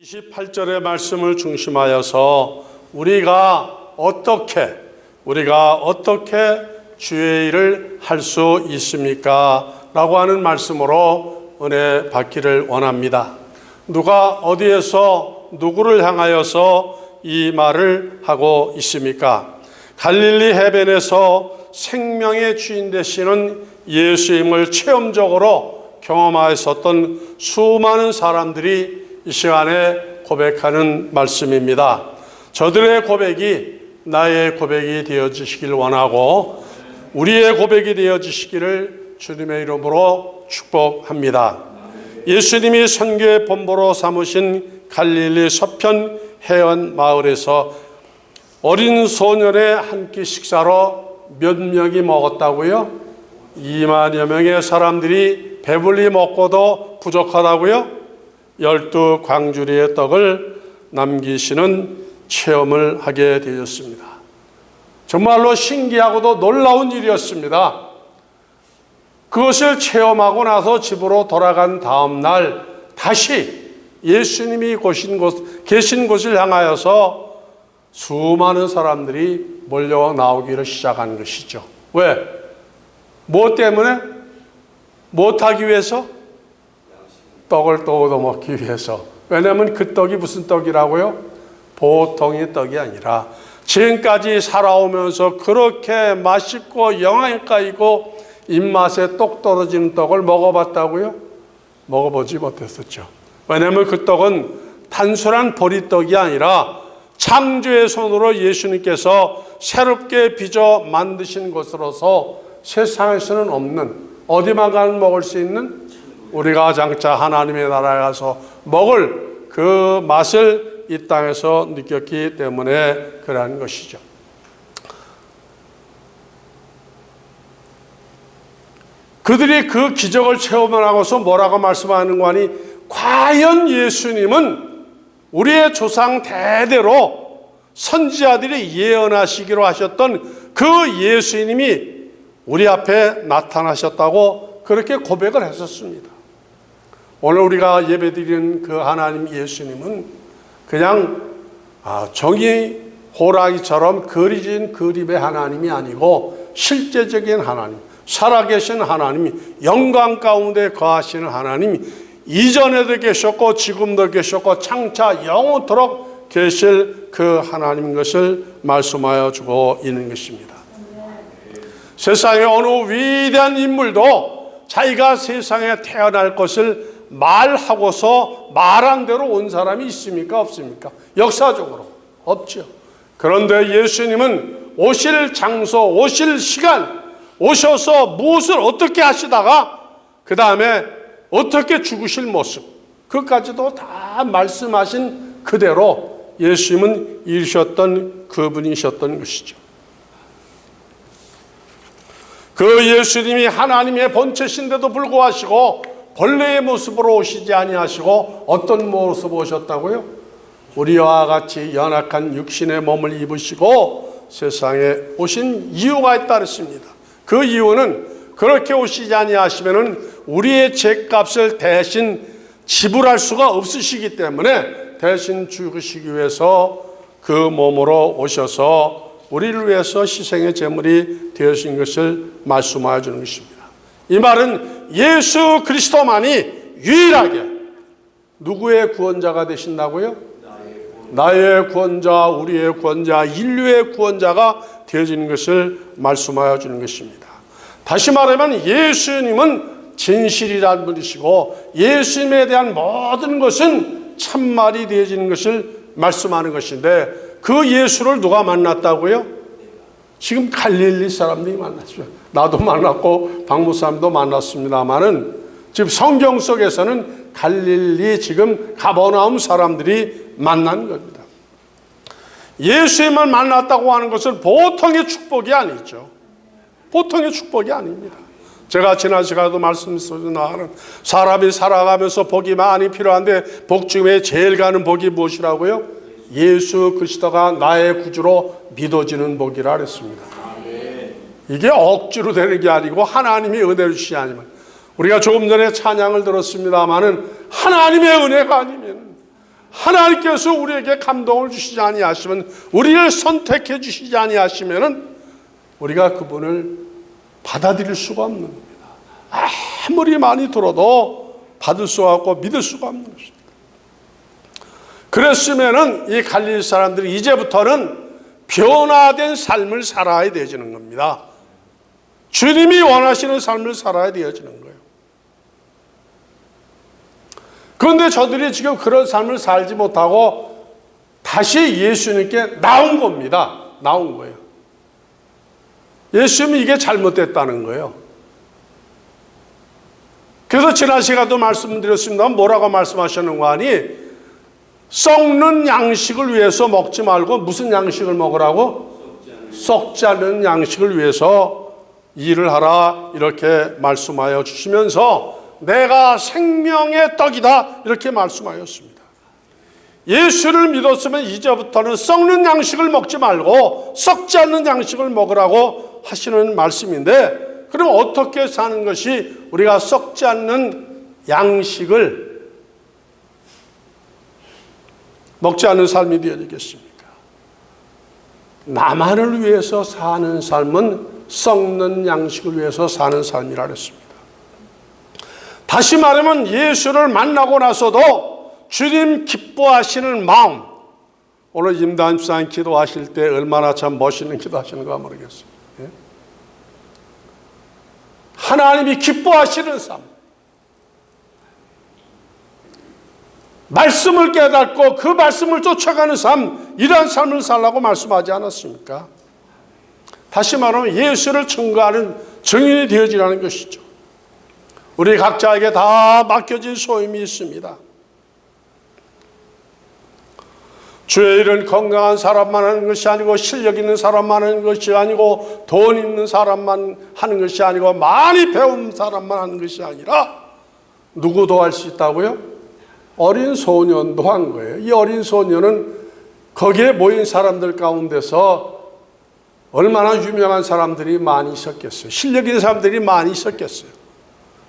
28절의 말씀을 중심하여서 우리가 어떻게 주의 일을 할 수 있습니까? 라고 하는 말씀으로 은혜 받기를 원합니다. 누가 어디에서 누구를 향하여서 이 말을 하고 있습니까? 갈릴리 해변에서 생명의 주인 되시는 예수님을 체험적으로 경험하였었던 수많은 사람들이 이 시간에 고백하는 말씀입니다. 저들의 고백이 나의 고백이 되어지시길 원하고 우리의 고백이 되어지시기를 주님의 이름으로 축복합니다. 예수님이 선교의 본보로 삼으신 갈릴리 서편 해안 마을에서 어린 소년의 한 끼 식사로 몇 명이 먹었다고요? 2만여 명의 사람들이 배불리 먹고도 부족하다고요? 12광주리의 떡을 남기시는 체험을 하게 되었습니다. 정말로 신기하고도 놀라운 일이었습니다. 그것을 체험하고 나서 집으로 돌아간 다음 날 다시 예수님이 계신 곳을 향하여서 수많은 사람들이 몰려 나오기를 시작한 것이죠. 왜? 무엇 때문에? 무엇하기 위해서? 떡을 또 얻어먹기 위해서. 왜냐하면 그 떡이 무슨 떡이라고요? 보통의 떡이 아니라 지금까지 살아오면서 그렇게 맛있고 영양가이고 입맛에 똑 떨어지는 떡을 먹어봤다고요? 먹어보지 못했었죠. 왜냐하면 그 떡은 단순한 보리떡이 아니라 창조의 손으로 예수님께서 새롭게 빚어 만드신 것으로서 세상에서는 없는, 어디만 가면 먹을 수 있는, 우리가 장차 하나님의 나라에 가서 먹을 그 맛을 이 땅에서 느꼈기 때문에 그러한 것이죠. 그들이 그 기적을 체험을 하고서 뭐라고 말씀하는 거 아니? 과연 예수님은 우리의 조상 대대로 선지자들이 예언하시기로 하셨던 그 예수님이 우리 앞에 나타나셨다고 그렇게 고백을 했었습니다. 오늘 우리가 예배드리는 그 하나님 예수님은 그냥 종이 호랑이처럼 그려진 그림의 하나님이 아니고 실제적인 하나님, 살아계신 하나님이, 영광 가운데 거하시는 하나님이 이전에도 계셨고 지금도 계셨고 장차 영원토록 계실 그 하나님인 것을 말씀하여 주고 있는 것입니다. 세상에 어느 위대한 인물도 자기가 세상에 태어날 것을 말하고서 말한 대로 온 사람이 있습니까? 없습니까? 역사적으로 없죠. 그런데 예수님은 오실 장소, 오실 시간, 오셔서 무엇을 어떻게 하시다가 그 다음에 어떻게 죽으실 모습, 그것까지도 다 말씀하신 그대로 예수님은 이르셨던 그분이셨던 것이죠. 그 예수님이 하나님의 본체신데도 불구하고 벌레의 모습으로 오시지 아니하시고 어떤 모습으로 오셨다고요? 우리와 같이 연약한 육신의 몸을 입으시고 세상에 오신 이유가 있다 그랬습니다. 그 이유는 그렇게 오시지 아니하시면은 우리의 죄값을 대신 지불할 수가 없으시기 때문에 대신 죽으시기 위해서 그 몸으로 오셔서 우리를 위해서 희생의 제물이 되어진 것을 말씀하여 주는 것입니다. 이 말은 예수 그리스도만이 유일하게 누구의 구원자가 되신다고요? 나의 구원자, 우리의 구원자, 인류의 구원자가 되어지는 것을 말씀하여 주는 것입니다. 다시 말하면 예수님은 진실이란 분이시고 예수님에 대한 모든 것은 참말이 되어지는 것을 말씀하는 것인데 그 예수를 누가 만났다고요? 지금 갈릴리 사람들이 만났죠. 나도 만났고 박 목사님도 만났습니다만은 지금 성경 속에서는 갈릴리 지금 가버나움 사람들이 만난 겁니다. 예수님을 만났다고 하는 것은 보통의 축복이 아니죠. 보통의 축복이 아닙니다. 제가 지난 시간에도 말씀드렸지만 사람이 살아가면서 복이 많이 필요한데 복 중에 제일 가는 복이 무엇이라고요? 예수 그리스도가 나의 구주로 믿어지는 복이라 그랬습니다. 이게 억지로 되는 게 아니고 하나님이 은혜를 주시지 않으면, 우리가 조금 전에 찬양을 들었습니다마는 하나님의 은혜가 아니면, 하나님께서 우리에게 감동을 주시지 아니하시면, 우리를 선택해 주시지 아니하시면은 우리가 그분을 받아들일 수가 없는 겁니다. 아무리 많이 들어도 받을 수가 없고 믿을 수가 없는 것입니다. 그랬으면은 이 갈릴리 사람들이 이제부터는 변화된 삶을 살아야 되어지는 겁니다. 주님이 원하시는 삶을 살아야 되어지는 거예요. 그런데 저들이 지금 그런 삶을 살지 못하고 다시 예수님께 나온 겁니다. 나온 거예요. 예수님이 이게 잘못됐다는 거예요. 그래서 지난 시간도 말씀드렸습니다. 뭐라고 말씀하셨는가 하니, 썩는 양식을 위해서 먹지 말고 무슨 양식을 먹으라고? 썩지 않는 양식을 위해서 일을 하라, 이렇게 말씀하여 주시면서 내가 생명의 떡이다, 이렇게 말씀하였습니다. 예수를 믿었으면 이제부터는 썩는 양식을 먹지 말고 썩지 않는 양식을 먹으라고 하시는 말씀인데, 그럼 어떻게 사는 것이 우리가 썩지 않는 양식을 먹지 않는 삶이 되어지겠습니까? 나만을 위해서 사는 삶은 썩는 양식을 위해서 사는 삶이라 그랬습니다. 다시 말하면 예수를 만나고 나서도 주님 기뻐하시는 마음, 오늘 임다은 집사님 기도하실 때 얼마나 참 멋있는 기도하시는가 모르겠어요. 예? 하나님이 기뻐하시는 삶, 말씀을 깨닫고 그 말씀을 쫓아가는 삶, 이러한 삶을 살라고 말씀하지 않았습니까? 다시 말하면 예수를 증거하는 증인이 되어지라는 것이죠. 우리 각자에게 다 맡겨진 소임이 있습니다. 주의 일은 건강한 사람만 하는 것이 아니고, 실력 있는 사람만 하는 것이 아니고, 돈 있는 사람만 하는 것이 아니고, 많이 배운 사람만 하는 것이 아니라 누구도 할 수 있다고요? 어린 소년도 한 거예요. 이 어린 소년은 거기에 모인 사람들 가운데서 얼마나 유명한 사람들이 많이 있었겠어요. 실력 있는 사람들이 많이 있었겠어요.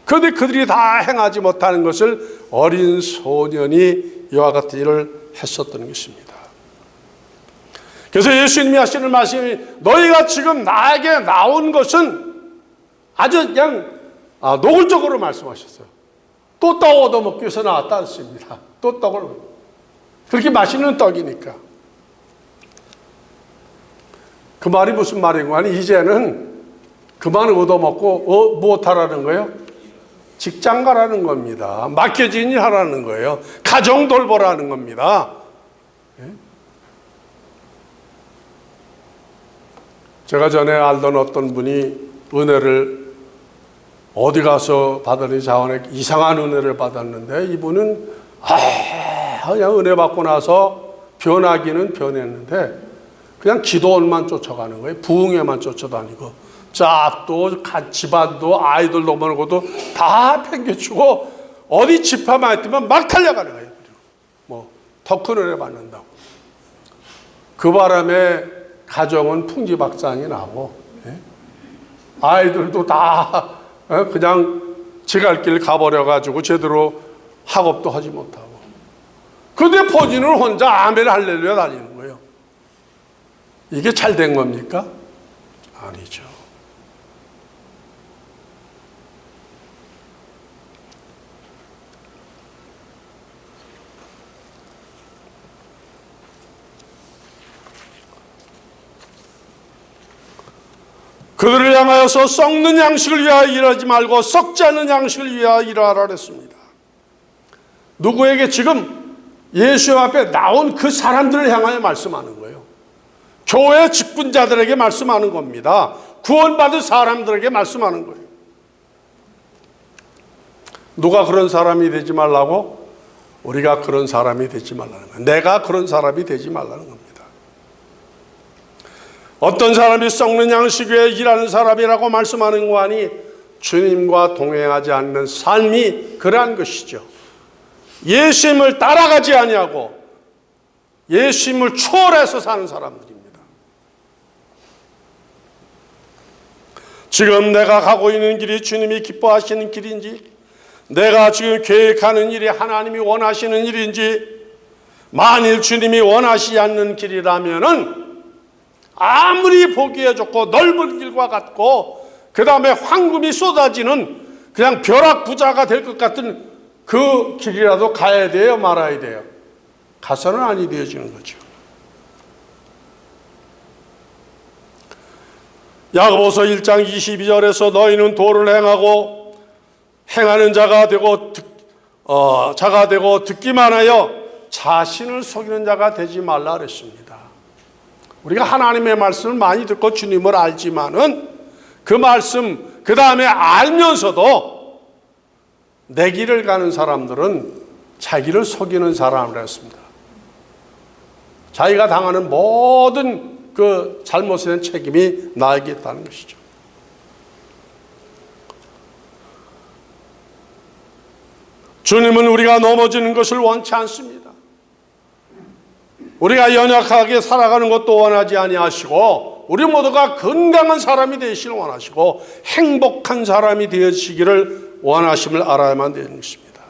그런데 그들이 다 행하지 못하는 것을 어린 소년이 이와 같은 일을 했었던 것입니다. 그래서 예수님이 하시는 말씀이, 너희가 지금 나에게 나온 것은 아주 그냥 노골적으로 말씀하셨어요. 또 떡 얻어먹기 위해서 나왔다 했습니다. 또 떡을, 그렇게 맛있는 떡이니까. 그 말이 무슨 말인가 하니, 이제는 그만 얻어먹고 무엇하라는 거예요? 직장 가라는 겁니다. 맡겨진 일 하라는 거예요. 가정 돌보라는 겁니다. 제가 전에 알던 어떤 분이 은혜를 어디 가서 받으니 자원에 이상한 은혜를 받았는데, 이분은 그냥 은혜 받고 나서 변하기는 변했는데 그냥 기도원만 쫓아가는 거예요. 부흥회만 쫓아다니고, 짭도 집안도 아이들도 멀고도 다 팽개치고 어디 집합만 했더만 막 달려가는 거예요. 뭐 더 큰 은혜 받는다고. 그 바람에 가정은 풍지박산이 나고, 아이들도 다 그냥 지 갈 길 가버려가지고 제대로 학업도 하지 못하고. 그런데 본인은 혼자 아멘 할렐루야 다니는 거예요. 이게 잘 된 겁니까? 아니죠. 그들을 향하여서 썩는 양식을 위하여 일하지 말고 썩지 않는 양식을 위하여 일하라 그랬습니다. 누구에게? 지금 예수 앞에 나온 그 사람들을 향하여 말씀하는 거예요. 교회 직분자들에게 말씀하는 겁니다. 구원받은 사람들에게 말씀하는 거예요. 누가 그런 사람이 되지 말라고? 우리가 그런 사람이 되지 말라는 거예요. 내가 그런 사람이 되지 말라는 겁니다. 어떤 사람이 썩는 양식 위에 일하는 사람이라고 말씀하는 거 아니, 주님과 동행하지 않는 삶이 그러한 것이죠. 예수님을 따라가지 아니하고 예수님을 초월해서 사는 사람들입니다. 지금 내가 가고 있는 길이 주님이 기뻐하시는 길인지, 내가 지금 계획하는 일이 하나님이 원하시는 일인지, 만일 주님이 원하시지 않는 길이라면은 아무리 보기에 좋고 넓은 길과 같고 그 다음에 황금이 쏟아지는 그냥 벼락부자가 될 것 같은 그 길이라도 가야 돼요, 말아야 돼요? 가서는 아니 되어지는 거죠. 야고보서 1장 22절에서 너희는 도를 행하는 자가 되고 듣기만 하여 자신을 속이는 자가 되지 말라 그랬습니다. 우리가 하나님의 말씀을 많이 듣고 주님을 알지만은 그 말씀 그 다음에 알면서도 내 길을 가는 사람들은 자기를 속이는 사람이라 했습니다. 자기가 당하는 모든 그 잘못에 대한 책임이 나에게 있다는 것이죠. 주님은 우리가 넘어지는 것을 원치 않습니다. 우리가 연약하게 살아가는 것도 원하지 아니하시고 우리 모두가 건강한 사람이 되시길 원하시고 행복한 사람이 되시기를 원하심을 알아야만 되는 것입니다.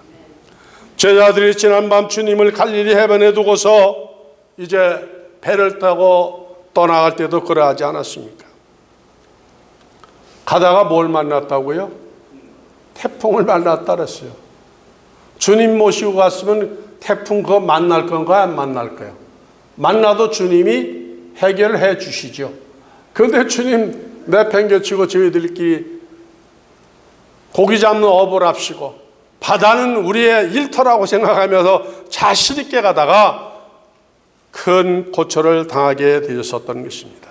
제자들이 지난밤 주님을 갈릴리 해변에 두고서 이제 배를 타고 떠나갈 때도 그러하지 않았습니까? 가다가 뭘 만났다고요? 태풍을 만났다 그랬어요. 주님 모시고 갔으면 태풍 그거 만날 건가요? 안 만날 거예요? 만나도 주님이 해결해 주시죠. 그런데 주님 내팽개치고 저희들끼리 고기 잡는 업을 합시고 바다는 우리의 일터라고 생각하면서 자신 있게 가다가 큰 고초를 당하게 되었었던 것입니다.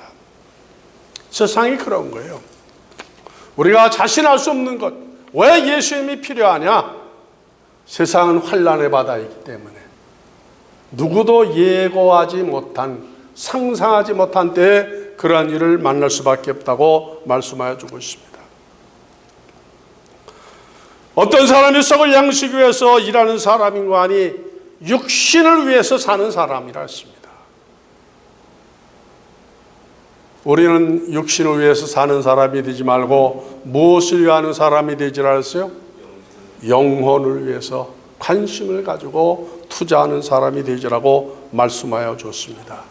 세상이 그런 거예요. 우리가 자신할 수 없는 것, 왜 예수님이 필요하냐? 세상은 환난의 바다이기 때문에 누구도 예고하지 못한, 상상하지 못한 때에 그러한 일을 만날 수밖에 없다고 말씀하여 주고 있습니다. 어떤 사람이 썩을 양식 위해서 일하는 사람인 거 아니 육신을 위해서 사는 사람이라 했습니다. 우리는 육신을 위해서 사는 사람이 되지 말고 무엇을 위하는 사람이 되지라 했어요? 영혼을 위해서 관심을 가지고 투자하는 사람이 되지라고 말씀하여 줬습니다.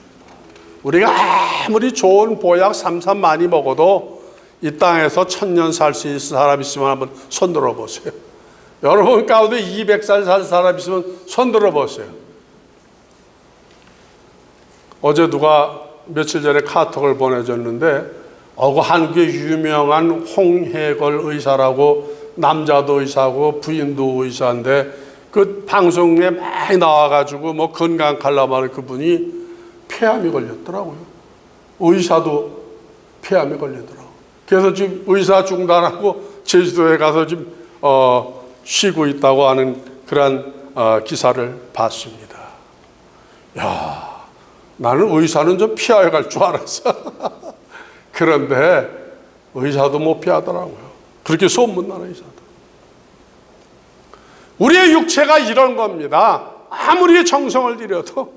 우리가 아무리 좋은 보약 삼삼 많이 먹어도 이 땅에서 1000년 살 수 있는 사람 있으면 한번 손 들어보세요. 여러분 가운데 200살 살 사람 있으면 손 들어보세요. 어제 누가 며칠 전에 카톡을 보내줬는데 그 한국의 유명한 홍해걸 의사라고, 남자도 의사고 부인도 의사인데 그 방송에 많이 나와가지고 뭐 건강 관람하는 그분이 폐암이 걸렸더라고요. 의사도 폐암이 걸리더라고요. 그래서 지금 의사 중단하고 제주도에 가서 지금 쉬고 있다고 하는 그런 기사를 봤습니다. 야, 나는 의사는 좀 피하여 갈 줄 알았어. 그런데 의사도 못 피하더라고요. 그렇게 소문나는 의사도. 우리의 육체가 이런 겁니다. 아무리 정성을 들여도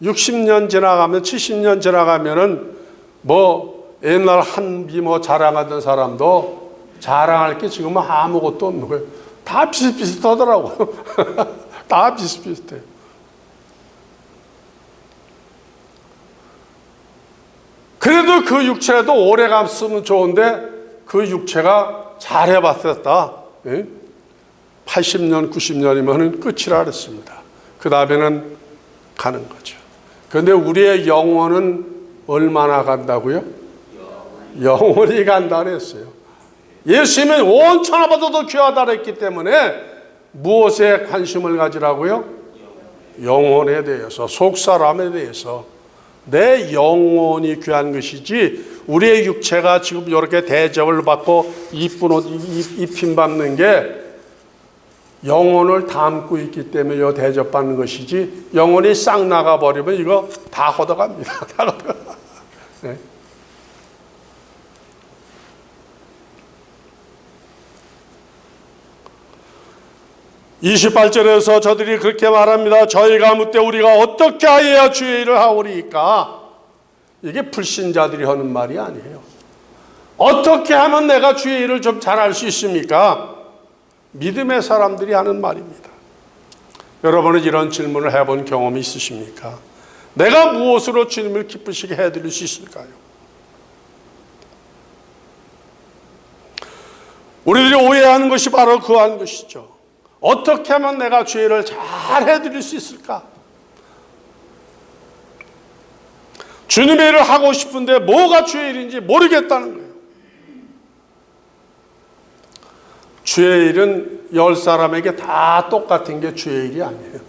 60년 지나가면 70년 지나가면은 뭐 옛날 한비 뭐 자랑하던 사람도 자랑할 게 지금은 아무것도 없는 거예요. 다 비슷비슷하더라고요. 다 비슷비슷해요. 그래도 그 육체라도 오래 갔으면 좋은데 그 육체가 잘해봤었다. 80년, 90년이면 끝이라 그랬습니다. 그 다음에는 가는 거죠. 그런데 우리의 영혼은 얼마나 간다고요? 영원히 간다 그랬어요. 예수님은 온 천하보다도 귀하다 그랬기 때문에 무엇에 관심을 가지라고요? 영혼에 대해서, 속사람에 대해서. 내 영혼이 귀한 것이지 우리의 육체가 지금 이렇게 대접을 받고 이쁜 옷 입힘받는 게 영혼을 담고 있기 때문에 이 대접받는 것이지 영혼이 싹 나가버리면 이거 다 걷어갑니다. 다 걷어가. 네. (28절에서) 저들이 그렇게 말합니다. 저희가 묻되 우리가 어떻게 하여야 주의 일을 하오리까? 이게 불신자들이 하는 말이 아니에요. 어떻게 하면 내가 주의 일을 좀 잘할 수 있습니까? 믿음의 사람들이 하는 말입니다. 여러분은 이런 질문을 해본 경험이 있으십니까? 내가 무엇으로 주님을 기쁘시게 해드릴 수 있을까요? 우리들이 오해하는 것이 바로 그러한 것이죠. 어떻게 하면 내가 죄를 잘 해드릴 수 있을까? 주님의 일을 하고 싶은데 뭐가 주의 일인지 모르겠다는 거예요. 주의 일은 10사람에게 다 똑같은 게 주의 일이 아니에요.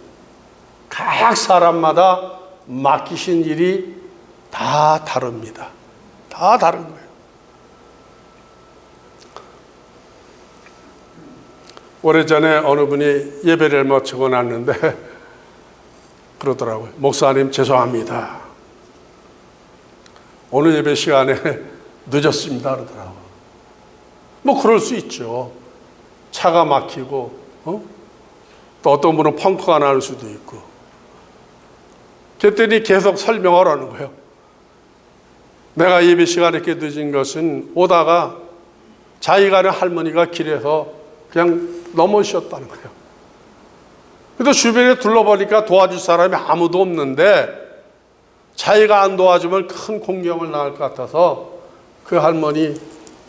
각 사람마다 맡기신 일이 다 다릅니다. 다 다른 거예요. 오래전에 어느 분이 예배를 마치고 났는데 그러더라고요. 목사님 죄송합니다. 오늘 예배 시간에 늦었습니다. 그러더라고요. 뭐 그럴 수 있죠. 차가 막히고 또 어떤 분은 펑크가 날 수도 있고. 그랬더니 계속 설명을 하는 거예요. 내가 예배 시간에 이렇게 늦은 것은 오다가 자기가 아는 할머니가 길에서 그냥 넘어지셨다는 거예요. 그래도 주변에 둘러보니까 도와줄 사람이 아무도 없는데 자기가 안 도와주면 큰 공경을 당할 것 같아서 그 할머니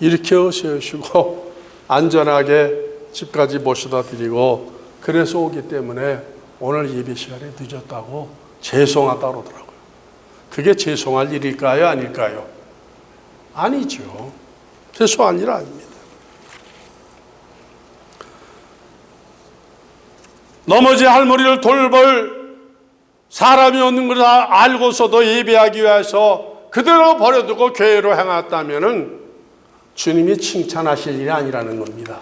일으켜 세우시고 안전하게 집까지 모셔다 드리고 그래서 오기 때문에 오늘 예배 시간에 늦었다고 죄송하다고 그러더라고요. 그게 죄송할 일일까요? 아닐까요? 아니죠. 죄송한 일 아닙니다. 넘어진 할머니를 돌볼 사람이 없는 것을 알고서도 예배하기 위해서 그대로 버려두고 교회로 행했다면 주님이 칭찬하실 일이 아니라는 겁니다.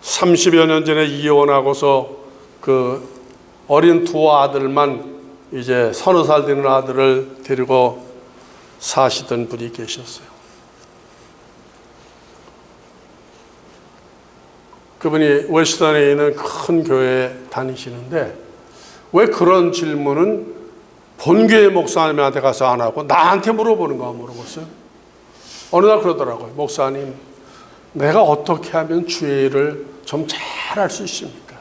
(30여 년) 전에 이혼하고서 그 어린 두 아들만 이제 30살 되는 아들을 데리고 사시던 분이 계셨어요. 그분이 워싱턴에 있는 큰 교회에 다니시는데 왜 그런 질문은 본교회 목사님한테 가서 안 하고 나한테 물어보는 거 물어봤어요. 어느 날 그러더라고요. 목사님, 내가 어떻게 하면 주의 일을 좀 잘할 수 있습니까?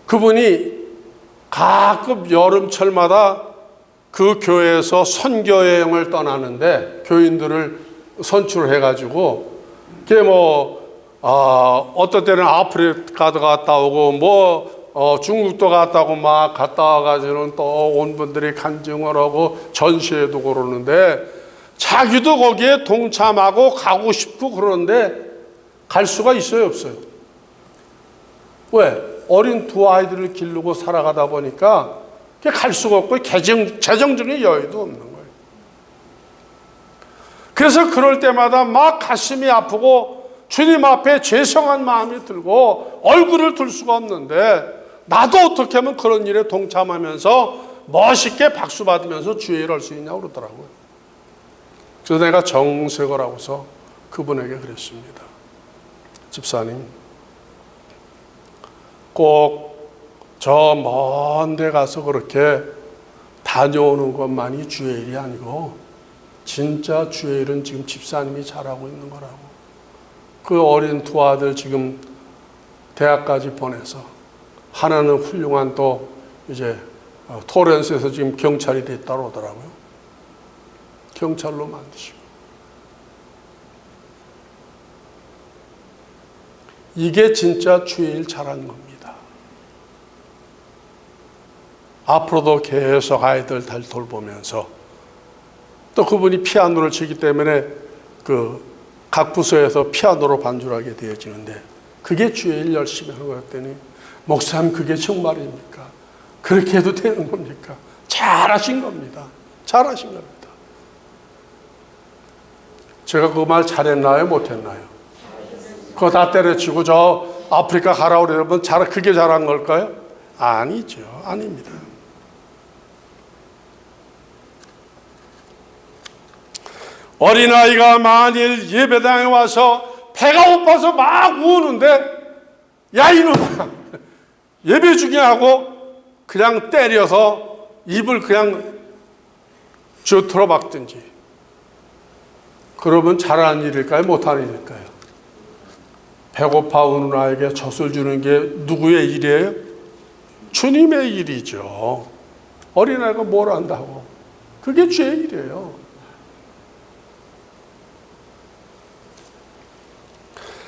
그분이 가끔 여름철마다 그 교회에서 선교여행을 떠나는데 교인들을 선출해가지고 그게 어떤 때는 아프리카도 갔다 오고 중국도 갔다 오고 막 갔다 와가지고는 또 온 분들이 간증을 하고 전시회도 그러는데 자기도 거기에 동참하고 가고 싶고 그러는데 갈 수가 있어요, 없어요? 왜? 어린 두 아이들을 기르고 살아가다 보니까 갈 수가 없고 재정적인 여유도 없는 거예요. 그래서 그럴 때마다 막 가슴이 아프고 주님 앞에 죄송한 마음이 들고 얼굴을 들 수가 없는데 나도 어떻게 하면 그런 일에 동참하면서 멋있게 박수 받으면서 주의 일을 할 수 있냐고 그러더라고요. 그래서 내가 정색을 하고서 그분에게 그랬습니다. 집사님, 꼭 저 먼 데 가서 그렇게 다녀오는 것만이 주의 일이 아니고 진짜 주의 일은 지금 집사님이 잘하고 있는 거라고. 그 어린 두 아들 지금 대학까지 보내서 하나는 훌륭한 또 이제 토렌스에서 지금 경찰이 됐다고 하더라고요. 경찰로 만드시고. 이게 진짜 주의 일 잘한 겁니다. 앞으로도 계속 아이들 잘 돌보면서 또 그분이 피아노를 치기 때문에 각 부서에서 피아노로 반주하게 되어지는데 그게 주의 일 열심히 하는 거였더니 목사님 그게 정말입니까? 그렇게 해도 되는 겁니까? 잘하신 겁니다. 잘하신 겁니다. 제가 그 말 잘했나요? 못했나요? 그거 다 때려치고 저 아프리카 가라고 그러면 그게 잘한 걸까요? 아니죠. 아닙니다. 어린아이가 만일 예배당에 와서 배가 고파서 막 우는데 야 이놈아 예배 중에 하고 그냥 때려서 입을 그냥 쥐어틀어 박든지 그러면 잘하는 일일까요? 못하는 일일까요? 배고파 우는 아이에게 젖을 주는 게 누구의 일이에요? 주님의 일이죠. 어린아이가 뭘 안다고. 그게 주의 일이에요.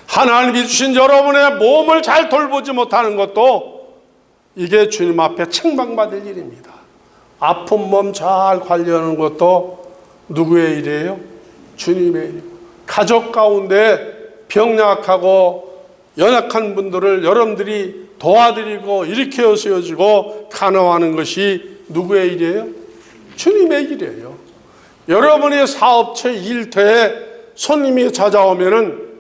하나님이 주신 여러분의 몸을 잘 돌보지 못하는 것도 이게 주님 앞에 책망받을 일입니다. 아픈 몸 잘 관리하는 것도 누구의 일이에요? 주님의 일이고, 가족 가운데 병약하고 연약한 분들을 여러분들이 도와드리고 일으켜 세워주고 간호하는 것이 누구의 일이에요? 주님의 일이에요. 여러분의 사업체 일터에 손님이 찾아오면은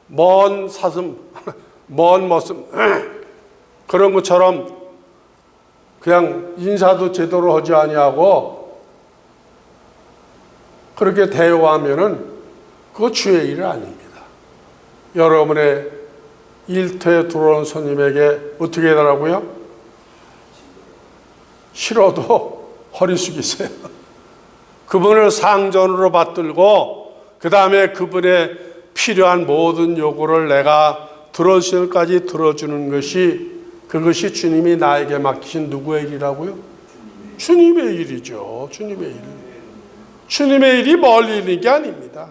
먼 사슴, 먼 모습 그런 것처럼 그냥 인사도 제대로 하지 아니하고 그렇게 대우하면은 그거 주의 일 아닙니다. 여러분의 일터에 들어온 손님에게 어떻게 해달라고요? 싫어도 허리 숙이세요. 그분을 상전으로 받들고 그 다음에 그분의 필요한 모든 요구를 내가 들어주기까지 들어주는 것이, 그것이 주님이 나에게 맡기신 누구의 일이라고요? 주님의 일이죠. 주님의 일. 주님의 일이 멀리 있는 게 아닙니다.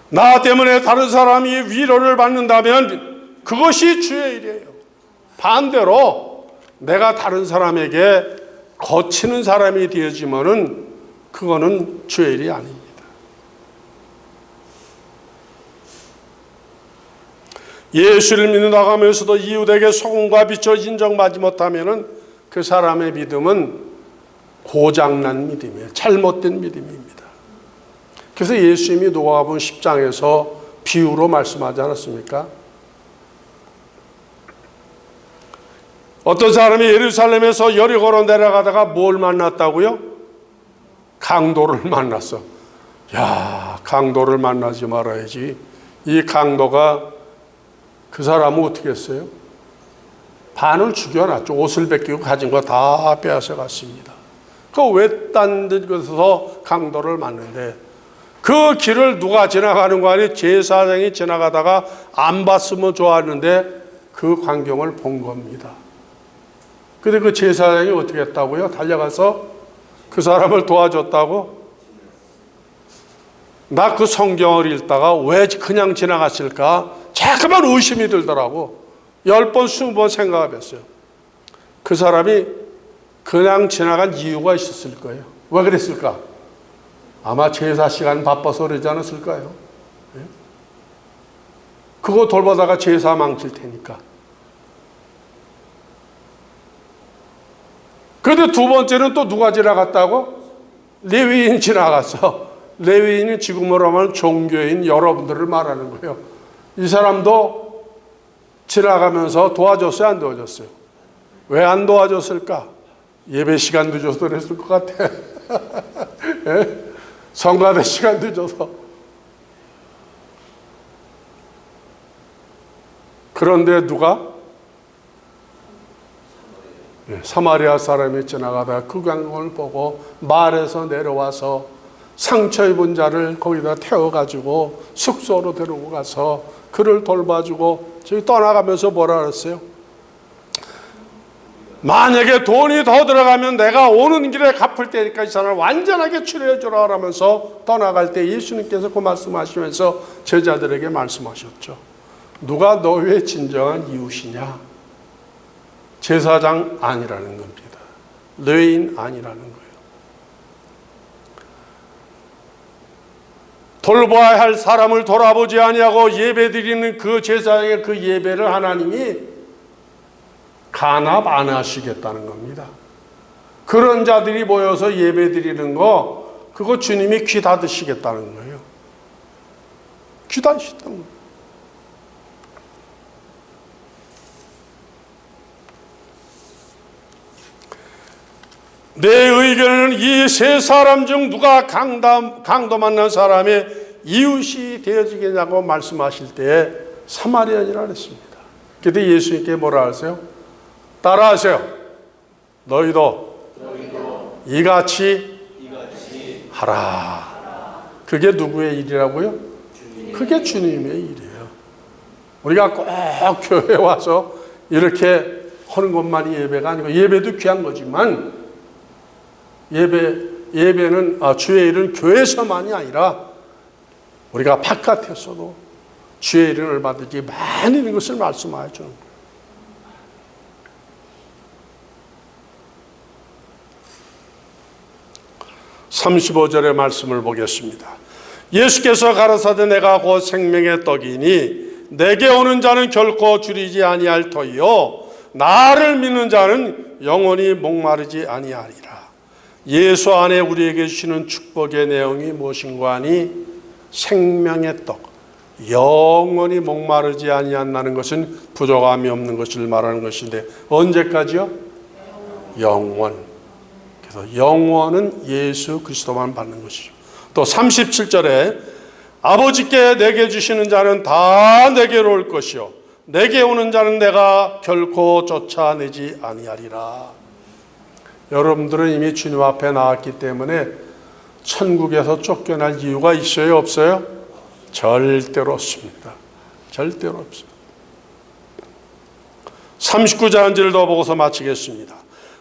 나 때문에 다른 사람이 위로를 받는다면 그것이 주의 일이에요. 반대로 내가 다른 사람에게 거치는 사람이 되어지면은 그거는 주의 일이 아닙니다. 예수를 믿는 나가면서도 이웃에게 소금과 빛으로 인정받지 못하면은 그 사람의 믿음은 고장난 믿음이에요. 잘못된 믿음입니다. 그래서 예수님이 누가복음 10장에서 비유로 말씀하지 않았습니까? 어떤 사람이 예루살렘에서 여리고로 내려가다가 뭘 만났다고요? 강도를 만났어. 야, 강도를 만나지 말아야지. 이 강도가 그 사람은 어떻게 했어요? 반을 죽여놨죠. 옷을 벗기고 가진 거 다 빼앗아 갔습니다. 그 외딴 데서 강도를 만났는데 그 길을 누가 지나가는 거 아니에요? 제사장이 지나가다가 안 봤으면 좋았는데 그 광경을 본 겁니다. 근데 그 제사장이 어떻게 했다고요? 달려가서 그 사람을 도와줬다고? 나 그 성경을 읽다가 왜 그냥 지나갔을까? 자꾸만 의심이 들더라고. 10번, 20번 생각을 했어요. 그 사람이 그냥 지나간 이유가 있었을 거예요. 왜 그랬을까? 아마 제사 시간 바빠서 그러지 않았을까요? 그거 돌보다가 제사 망칠 테니까. 그런데 두 번째는 또 누가 지나갔다고? 레위인 지나갔어. 레위인이 지금으로 하면 종교인 여러분들을 말하는 거예요. 이 사람도 지나가면서 도와줬어요? 안 도와줬어요? 왜 안 도와줬을까? 예배 시간 늦어서 그랬을 것 같아. 예? 성가대 시간 늦어서. 그런데 누가? 사마리아 사람이 지나가다가 그 광경을 보고 말에서 내려와서 상처 입은 자를 거기다 태워가지고 숙소로 데리고 가서 그를 돌봐주고 저기 떠나가면서 뭐라 그랬어요? 만약에 돈이 더 들어가면 내가 오는 길에 갚을 테니까 이 사람을 완전하게 치료해 주라 하면서 떠나갈 때 예수님께서 그 말씀하시면서 제자들에게 말씀하셨죠. 누가 너의 진정한 이웃이냐? 제사장 아니라는 겁니다. 레위인 아니라는 거예요. 돌봐야 할 사람을 돌아보지 아니하고 예배드리는 그 제사장의 그 예배를 하나님이 간합 안 하시겠다는 겁니다. 그런 자들이 모여서 예배드리는 거 그거 주님이 귀 닫으시겠다는 거예요. 귀 닫으시겠다는 거예요. 내 의견은 이 세 사람 중 누가 강도 만난 사람의 이웃이 되어지겠냐고 말씀하실 때에 사마리아인이라 그랬습니다. 그때 예수님께 뭐라 하세요? 따라하세요. 너희도 이같이 하라. 그게 누구의 일이라고요? 그게 주님의 일이에요. 우리가 꼭 교회에 와서 이렇게 하는 것만이 예배가 아니고, 예배도 귀한 거지만 예배는 주의 일은 교회에서만이 아니라 우리가 바깥에서도 주의 일을 받으지 많이 있는 것을 말씀하여 주는 거예요. (35절의) 말씀을 보겠습니다. 예수께서 가라사대 내가 곧 생명의 떡이니 내게 오는 자는 결코 줄이지 아니할 터이요 나를 믿는 자는 영원히 목마르지 아니하리라. 예수 안에 우리에게 주시는 축복의 내용이 무엇인가 하니 생명의 떡, 영원히 목마르지 아니한다는 것은 부족함이 없는 것을 말하는 것인데, 언제까지요? 영원. 그래서 영원은 예수 그리스도만 받는 것이죠. 또 37절에 아버지께 내게 주시는 자는 다 내게로 올 것이요 내게 오는 자는 내가 결코 쫓아내지 아니하리라. 여러분들은 이미 주님 앞에 나왔기 때문에 천국에서 쫓겨날 이유가 있어요, 없어요? 절대로 없습니다. 절대로 없어요. 39절을 더 보고서 마치겠습니다.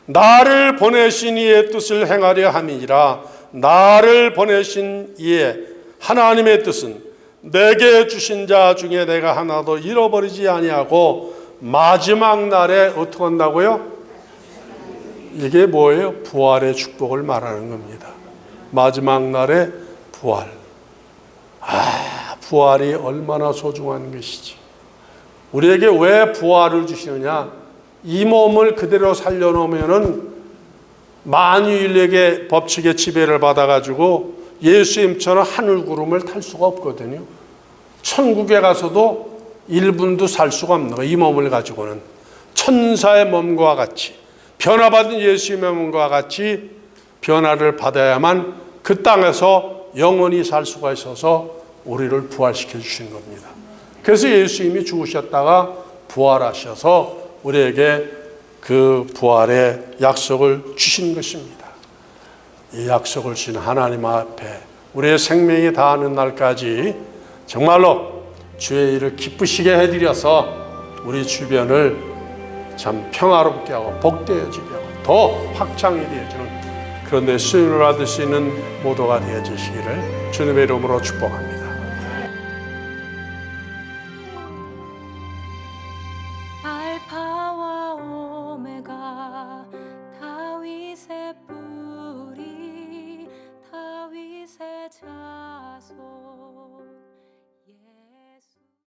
나를 보내신 이의 뜻을 행하려 함이니라. 나를 보내신 이의 하나님의 뜻은 내게 주신 자 중에 내가 하나도 잃어버리지 아니하고 마지막 날에 어떻게 한다고요? 이게 뭐예요? 부활의 축복을 말하는 겁니다. 마지막 날에 부활. 부활이 얼마나 소중한 것이지. 우리에게 왜 부활을 주시느냐? 이 몸을 그대로 살려놓으면은 만유인력의 법칙의 지배를 받아가지고 예수님처럼 하늘 구름을 탈 수가 없거든요. 천국에 가서도 1분도 살 수가 없는 거예요. 이 몸을 가지고는 천사의 몸과 같이, 변화받은 예수님의 몸과 같이 변화를 받아야만 그 땅에서 영원히 살 수가 있어서 우리를 부활시켜 주신 겁니다. 그래서 예수님이 죽으셨다가 부활하셔서 우리에게 그 부활의 약속을 주신 것입니다. 이 약속을 주신 하나님 앞에 우리의 생명이 다하는 날까지 정말로 주의 일을 기쁘시게 해드려서 우리 주변을 참 평화롭게 하고 복되어지게 하고 더 확장이 되어지는 그런 데 수용을 받을 수 있는 모두가 되어지시기를 주님의 이름으로 축복합니다.